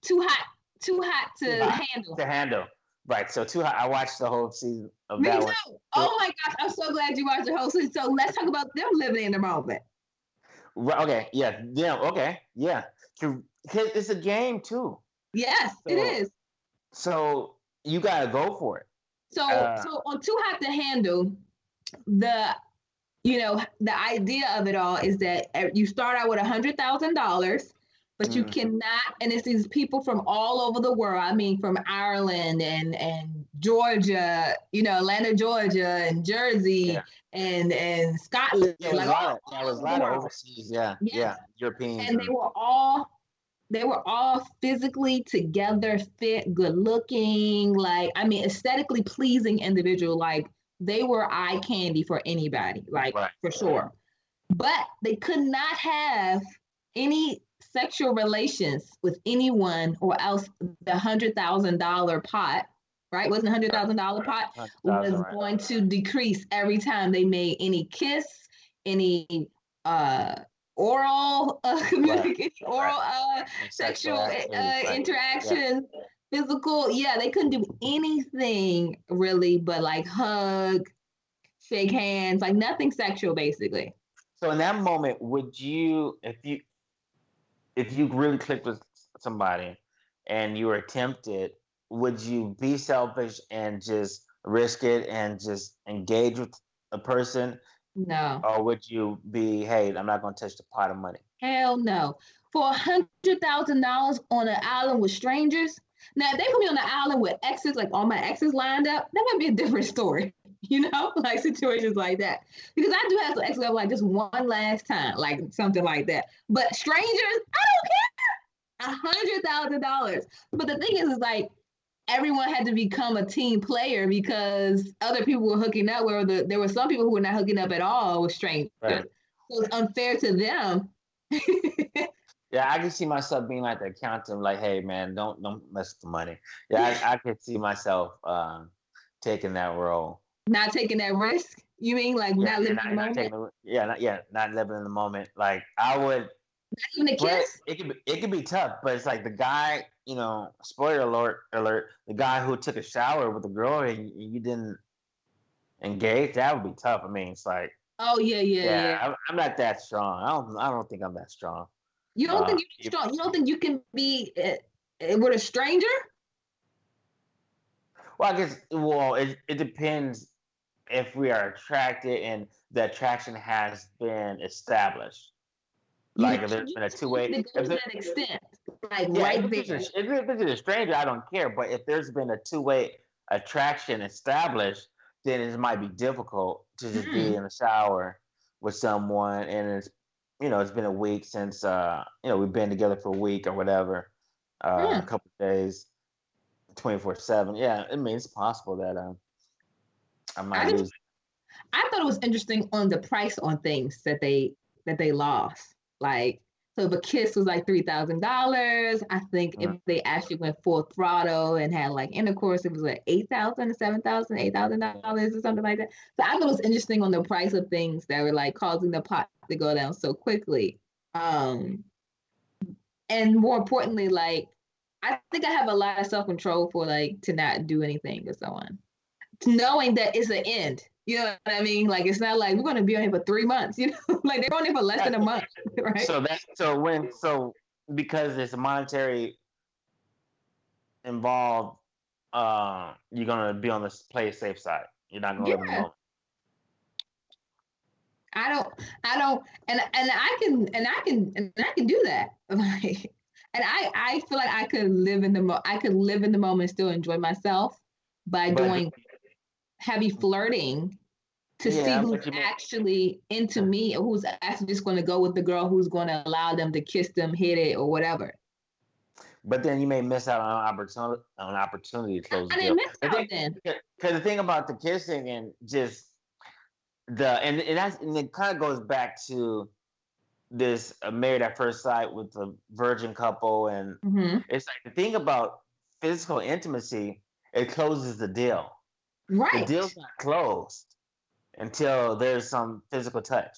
Too Hot, Too Hot Too to hot Handle. to handle. Right. So too hot. I watched the whole season of Me that one. too. Oh my gosh, I'm so glad you watched the whole season. So let's talk about them living in the moment. Right, okay. Yeah. Yeah. Okay. Yeah. It's a game too. Yes, it So is. so you gotta go for it. So Uh, so on Too Hot to Handle, the the idea of it all is that you start out with $100,000, but you cannot, and it's these people from all over the world. I mean, from Ireland and Georgia, Atlanta, Georgia, and Jersey, and Scotland, Yeah, it was like a lot all, of, yeah, it was a over the lot of world. overseas. Yeah, Yes, Europeans and and they were all physically together, fit, good looking, like I mean, aesthetically pleasing individual. Like they were eye candy for anybody, like right. for sure. But they could not have any sexual relations with anyone, or else the $100,000 pot, right? Wasn't $100,000 pot was Right. going to decrease every time they made any kiss, any uh oral communication, oral sexual interaction, physical. Yeah, they couldn't do anything really, but like hug, shake hands, like nothing sexual, basically. So in that moment, would you, if you really clicked with somebody and you were tempted, would you be selfish and just risk it and just engage with a person, No, or would you be, hey, I'm not going to touch the pot of money? hell no. For $100,000 on an island with strangers. Now, if they put me on an island with exes, like all my exes lined up, that might be a different story. Like situations like that. Because I do have some exes like just one last time, like something like that. But strangers, I don't care. $100,000. But the thing is like everyone had to become a team player because other people were hooking up. Where there were some people who were not hooking up at all with strangers. Right. So it's unfair to them. Yeah, I can see myself being like the accountant, like, hey man, don't mess with the money. Yeah, I could see myself taking that role. Not taking that risk. You mean like not living in the moment? Not living in the moment. Like I would, Not even a but kiss? it could be tough. But it's like the guy, spoiler alert, the guy who took a shower with the girl and you didn't engage, that would be tough. I mean, it's like, Oh yeah. I'm not that strong. I don't think I'm that strong. You don't think you're strong? You don't think you can be with a stranger? Well, I guess. Well, it depends if we are attracted and the attraction has been established. Like if there's been a two-way. To go to that extent, like Yeah, right there. if it's a stranger, I don't care. But if there's been a two-way attraction established, then it might be difficult to just be in the shower with someone, and it's been a week since we've been together for a week or whatever, a couple of days, 24/7. Yeah, I mean it's possible that I might lose. I thought it was interesting on the price on things that they lost. Like, so if a kiss was like $3,000, I think if they actually went full throttle and had like intercourse, it was like $8,000 $7,000, $8,000 or something like that. So I thought it was interesting on the price of things that were like causing the pot to go down so quickly. And more importantly, like I think I have a lot of self-control for like to not do anything with someone, knowing that it's an end. You know what I mean? Like it's not like we're gonna be on here for 3 months. Like they're on here for less than a month, right? So because there's a monetary involved, you're gonna be on the play safe side. You're not gonna live in the moment. I don't, and I can do that. Like, and I feel like I could live in the moment and still enjoy myself by doing heavy flirting to see who's actually into me, or who's actually just going to go with the girl who's going to allow them to kiss them, hit it, or whatever. But then you may miss out on an opportunity to close the deal. Because the thing about the kissing and just and it kind of goes back to this Married at First Sight with the virgin couple, and it's like the thing about physical intimacy, it closes the deal. Right. The deal's not closed until there's some physical touch.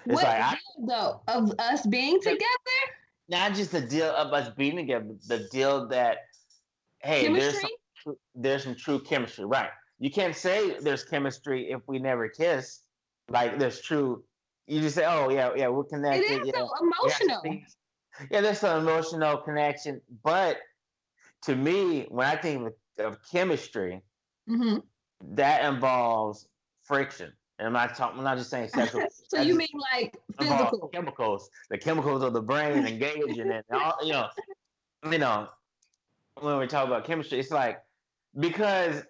It's what like deal, though, of us being together? Not just the deal of us being together, but the deal that, hey, there's some true chemistry, right? You can't say there's chemistry if we never kiss. Like there's true. You just say, oh yeah, we're connected. It is so emotional. Yeah, there's some emotional connection. But to me, when I think of chemistry, that involves friction. And I'm not just saying sexual. So you mean like physical chemicals, the chemicals of the brain engaging and all, when we talk about chemistry, it's like, because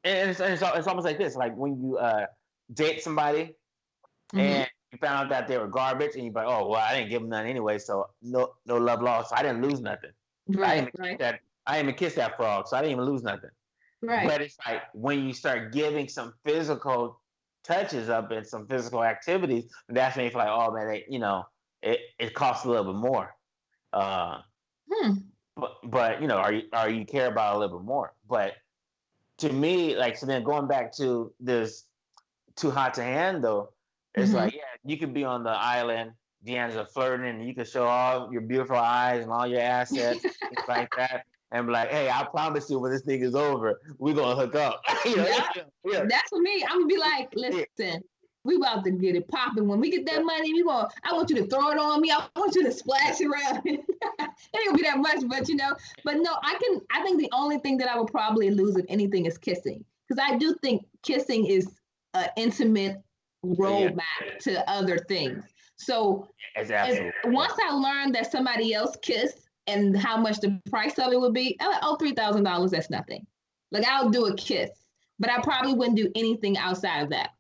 it's almost like this, like when you date somebody and you found out that they were garbage and you're like, oh, well, I didn't give them none anyway, so no love lost, so I didn't lose nothing. Right, I didn't even kiss that frog, so I didn't even lose nothing. Right. But it's like when you start giving some physical touches up and some physical activities, that's when you feel like, oh man, it costs a little bit more. But are you care about a little bit more? But to me, like, so then going back to this Too Hot to Handle, it's like, yeah, you could be on the island, D'Angelo flirting, and you could show all your beautiful eyes and all your assets, things like that. And be like, hey, I promise you, when this thing is over, we're gonna hook up. Yeah. That's for me. I'm gonna be like, listen, we about to get it popping. When we get that money, I want you to throw it on me. I want you to splash around. It ain't gonna be that much, but no, I think the only thing that I would probably lose, if anything, is kissing. Because I do think kissing is an intimate roadmap to other things. So once I learned that somebody else kissed, and how much the price of it would be, I'm like, oh, $3,000, that's nothing. Like, I'll do a kiss, but I probably wouldn't do anything outside of that.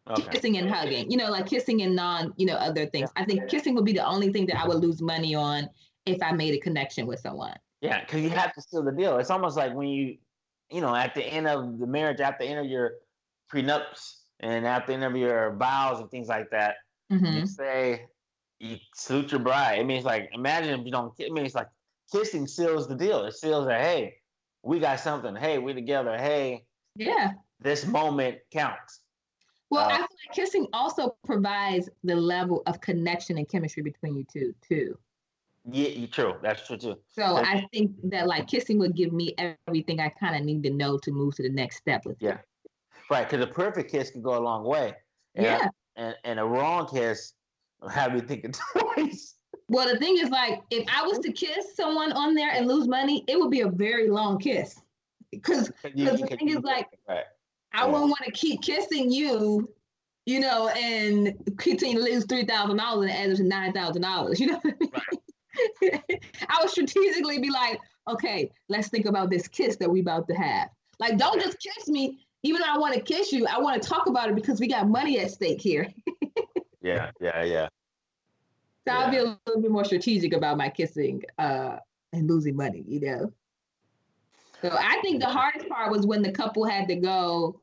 Okay. Kissing and hugging, like kissing and other things. I think kissing would be the only thing that I would lose money on if I made a connection with someone. Yeah, because you have to seal the deal. It's almost like when you at the end of the marriage, at the end of your prenups and at the end of your vows and things like that, you say, you salute your bride. It means, like, imagine if you don't. It means, like, kissing seals the deal. It seals that, hey, we got something. Hey, we together. Hey, this moment counts. Well, I feel like kissing also provides the level of connection and chemistry between you two too. Yeah, true. That's true too. So I think that, like, kissing would give me everything I kind of need to know to move to the next step with you. Right. Because a perfect kiss can go a long way. And a wrong kiss have you thinking twice. Well, the thing is, like, if I was to kiss someone on there and lose money, it would be a very long kiss. Because the thing is, like, I wouldn't want to keep kissing you, and continue to lose $3,000 and add it to $9,000. You know what I mean? Right. I would strategically be like, okay, let's think about this kiss that we about to have. Like, don't just kiss me. Even though I want to kiss you, I want to talk about it because we got money at stake here. Yeah. So I'll be a little bit more strategic about my kissing and losing money, So I think the hardest part was when the couple had to go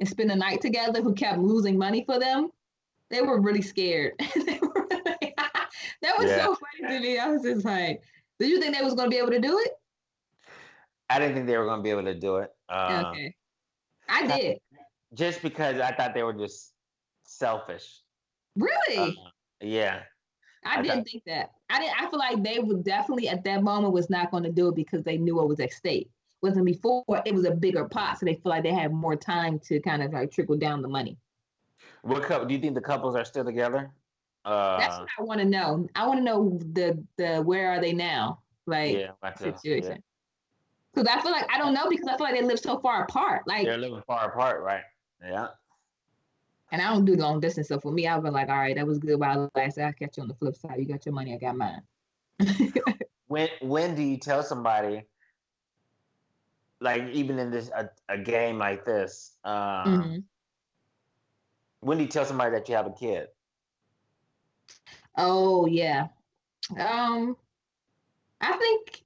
and spend the night together who kept losing money for them. They were really scared. That was so funny to me. I was just like, did you think they was going to be able to do it? I didn't think they were going to be able to do it. Okay. I did. Just because I thought they were just selfish. Really? Yeah. I didn't think that. I feel like they would definitely at that moment was not going to do it because they knew what was at stake. Wasn't before it was a bigger pot, so they feel like they had more time to kind of like trickle down the money. What couple do you think the couples are still together? That's what I want to know. I want to know the where are they now? Like situation. Because I feel like I don't know because I feel like they live so far apart. Like they're living far apart, right? Yeah. And I don't do long distance, so for me, I'll be like, all right, that was good. While I said, I'll catch you on the flip side. You got your money, I got mine. When do you tell somebody, like even in this a game like this, when do you tell somebody that you have a kid? Oh yeah, I think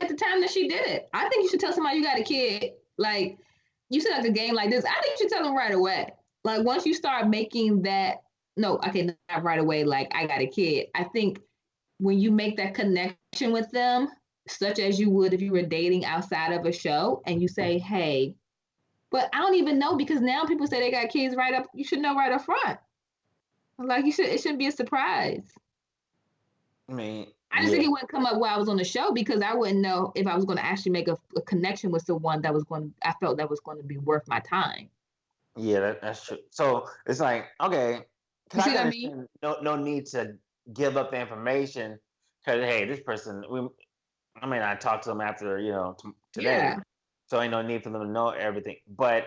at the time that she did it, I think you should tell somebody you got a kid. Like you said, like a game like this, I think you should tell them right away. Like once you start making that, not right away. Like I got a kid. I think when you make that connection with them, such as you would if you were dating outside of a show, and you say, "Hey," but I don't even know because now people say they got kids right up. You should know right up front. Like you should. It shouldn't be a surprise. I mean, I just think it wouldn't come up while I was on the show because I wouldn't know if I was going to actually make a connection with someone that was I felt that was going to be worth my time. Yeah, that's true. So it's like, okay, you see what I mean? No need to give up the information because hey, this person. I talked to them after today, so ain't no need for them to know everything. But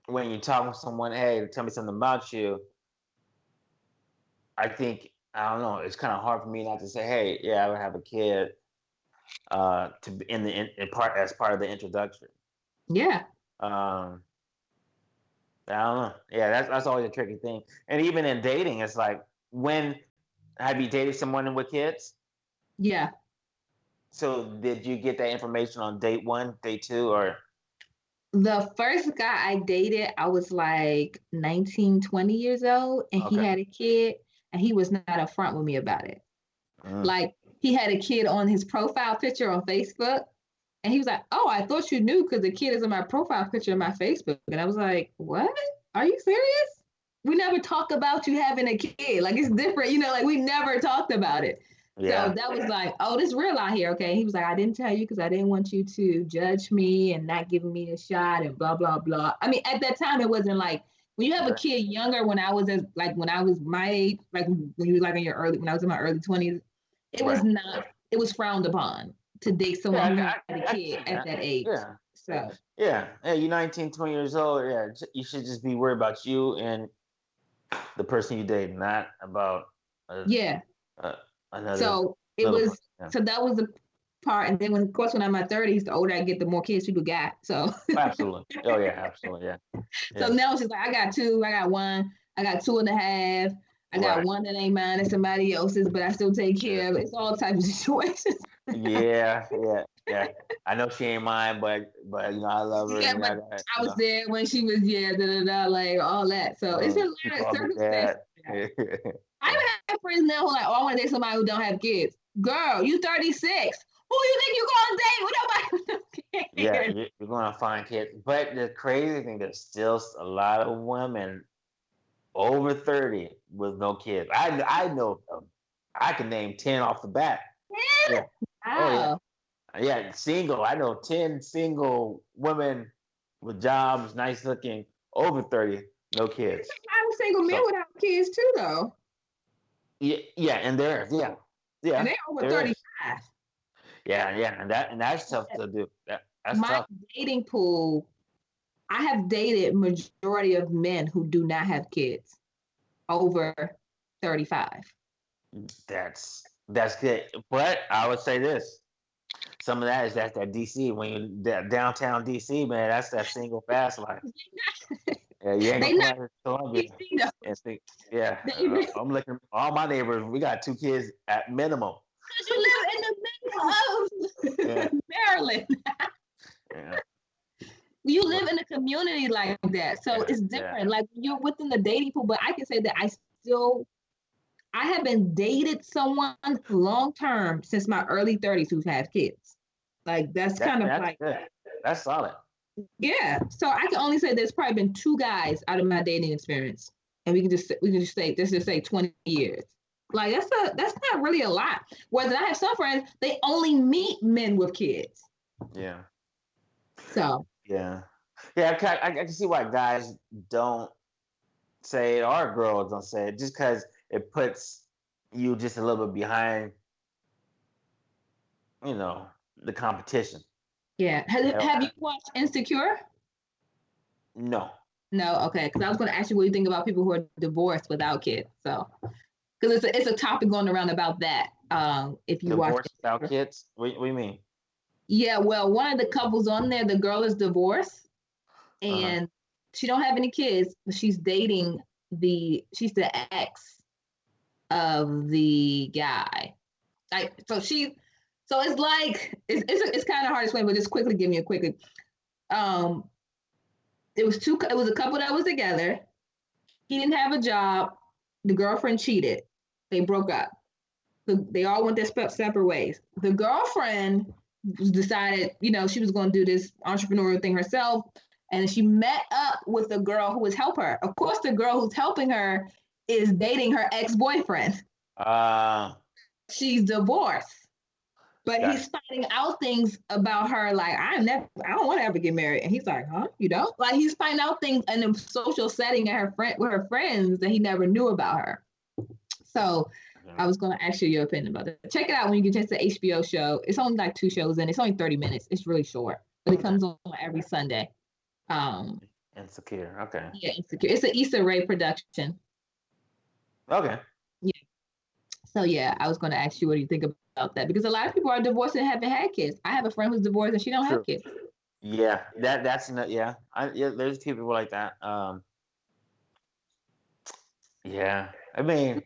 when you talk with someone, hey, tell me something about you. I think I don't know. It's kind of hard for me not to say, hey, yeah, I would have a kid. To be in part as part of the introduction. Yeah. Um, I don't know. Yeah, that's always a tricky thing. And even in dating, it's like, when have you dated someone with kids? Yeah. So did you get that information on date one, date two, or The first guy I dated, I was like 19, 20 years old, and he okay? had a kid, and he was not upfront with me about it. Mm, Like, he had a kid on his profile picture on Facebook, and he was like, "Oh, I thought you knew because the kid is in my profile picture in my Facebook." And I was like, "What? Are you serious? We never talked about you having a kid. Like, it's different, like we never talked about it." So yeah, that was like, "Oh, this real out here, okay?" He was like, "I didn't tell you because I didn't want you to judge me and not giving me a shot and blah blah blah." I mean, at that time, it wasn't like when you have a okay, kid younger. When I was my age, like when you were like in your early, when I was in my early 20s, it was right. not. It was frowned upon to date Yeah, someone who had a I can kid see at that. that age. Yeah, So yeah. Hey, you're 19, 20 years old. Yeah, you should just be worried about you and the person you date, not about uh, yeah, uh, another so it little was. person. Yeah. So that was the part. And then, of course, when I'm in my 30s, the older I get, the more kids people got. So Absolutely. Oh yeah, absolutely. Yeah, so yeah. now it's just like I got two, I got one, I got two and a half. I got Right. one that ain't mine, it's somebody else's, but I still take Yeah. care of it. It's all types of situations. Yeah, yeah, yeah. I know she ain't mine, but I love her, Yeah, and but I got I was there when she was, yeah, da da da, like all that. So it's a she lot of called me circumstances. dad. I even have friends now who are like, "Oh, I want to date somebody who don't have kids." Girl, you 36. Who you think you gonna date with nobody with no Yeah, kids? you're gonna find kids, but the crazy thing, there's still a lot of women over 30 with no kids. I know them. I can name 10 off the bat. Yeah. Oh yeah. Wow. Yeah, single. I know 10 single women with jobs, nice looking, over 30, no kids. I'm single men So without kids too, though, yeah, yeah, and and yeah, they're over there is. 35. Yeah, and that's tough to do. That's My tough. dating pool, I have dated majority of men who do not have kids over 35. That's good. But I would say this. Some of that's that DC, when you that downtown DC, man, that's that single fast life. Yeah, you ain't They gonna come not out here to Columbia DC though. and think, yeah, They, I'm looking. All my neighbors, we got 2 kids at minimum. because you live in the middle Yeah, of Maryland. yeah, You well, live in a community like that. So yeah, it's yeah. different. Like you're within the dating pool, but I can say that I haven't dated someone long term since my early 30s who's had kids. Like that's kind of That's like, good. That's solid. yeah. So I can only say there's probably been two guys out of my dating experience. And we can just say let's just say 20 years. Like that's not really a lot. Whereas I have some friends, they only meet men with kids. Yeah, So yeah, yeah. I can see why guys don't say it, or girls don't say it, just because it puts you just a little bit behind, you know, the competition. yeah. Have you watched Insecure? No, No, okay. Because I was going to ask you what you think about people who are divorced without kids. So, because it's a topic going around about that. If you watch, divorced without kids. What do you mean? yeah. Well, one of the couples on there, the girl is divorced Uh huh. and she don't have any kids, but she's the ex of the guy. Like, so it's like it's kind of hard to explain, but just quickly give me a quickly. Um, it was a couple that was together. He didn't have a job. The girlfriend cheated. They broke up. They all went their separate ways. The girlfriend decided, she was going to do this entrepreneurial thing herself, and she met up with the girl who was helping her. Of course, the girl who's helping her is dating her ex-boyfriend. Uh, She's divorced. But got he's finding out things about her, like, I don't want to ever get married. And he's like, huh? You don't? Like, he's finding out things in a social setting with her friends that he never knew about her. So I was going to ask you your opinion about that. Check it out when you get a chance, the HBO show. It's only like 2 shows and it's only 30 minutes. It's really short, but it comes on every Sunday. Insecure. Okay. Yeah, Insecure. It's an Issa Rae production. Okay. Yeah. So yeah, I was going to ask you, what do you think about that? Because a lot of people are divorced and haven't had kids. I have a friend who's divorced and she don't have kids. Yeah, yeah. There's people like that. Yeah. I mean,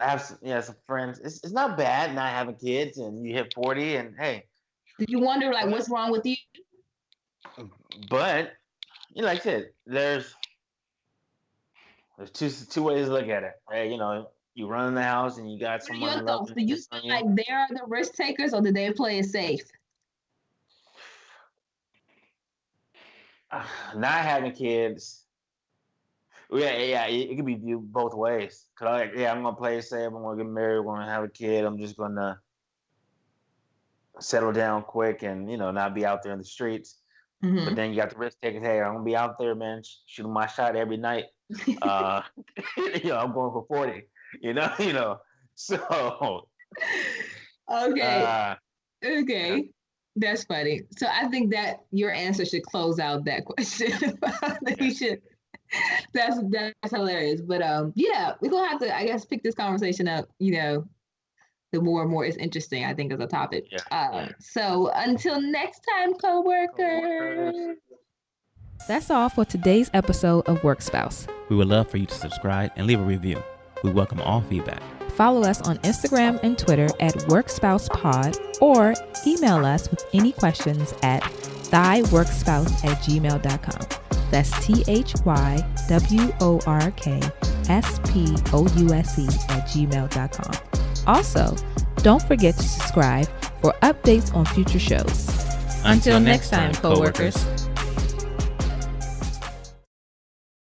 I have some friends. It's not bad not having kids, and you hit 40, and hey. Do you wonder like what's wrong with you? But like I said, there's two ways to look at it. Hey, you run in the house and you got someone Your thoughts? Do you feel like they're the risk takers, or do they play it safe? Not having kids. Yeah, it could be viewed both ways. Cause I'm gonna play it safe. I'm gonna get married. We're gonna have a kid. I'm just gonna settle down quick and not be out there in the streets. Mm-hmm. But then you got the risk takers. Hey, I'm gonna be out there, man, shooting my shot every night. I'm going for 40. So. Okay. Okay. That's funny. So I think that your answer should close out that question. You should. That's hilarious. But yeah, we're gonna have to, I guess, pick this conversation up. The more and more it's interesting, I think, as a topic. Yeah. So until next time, coworkers. That's all for today's episode of Work Spouse. We would love for you to subscribe and leave a review. We welcome all feedback. Follow us on Instagram and Twitter at WorksPousePod, or email us with any questions at thyworkspouse@gmail.com. That's THYWORKSPOUSE@gmail.com. Also, don't forget to subscribe for updates on future shows. Until next time, coworkers.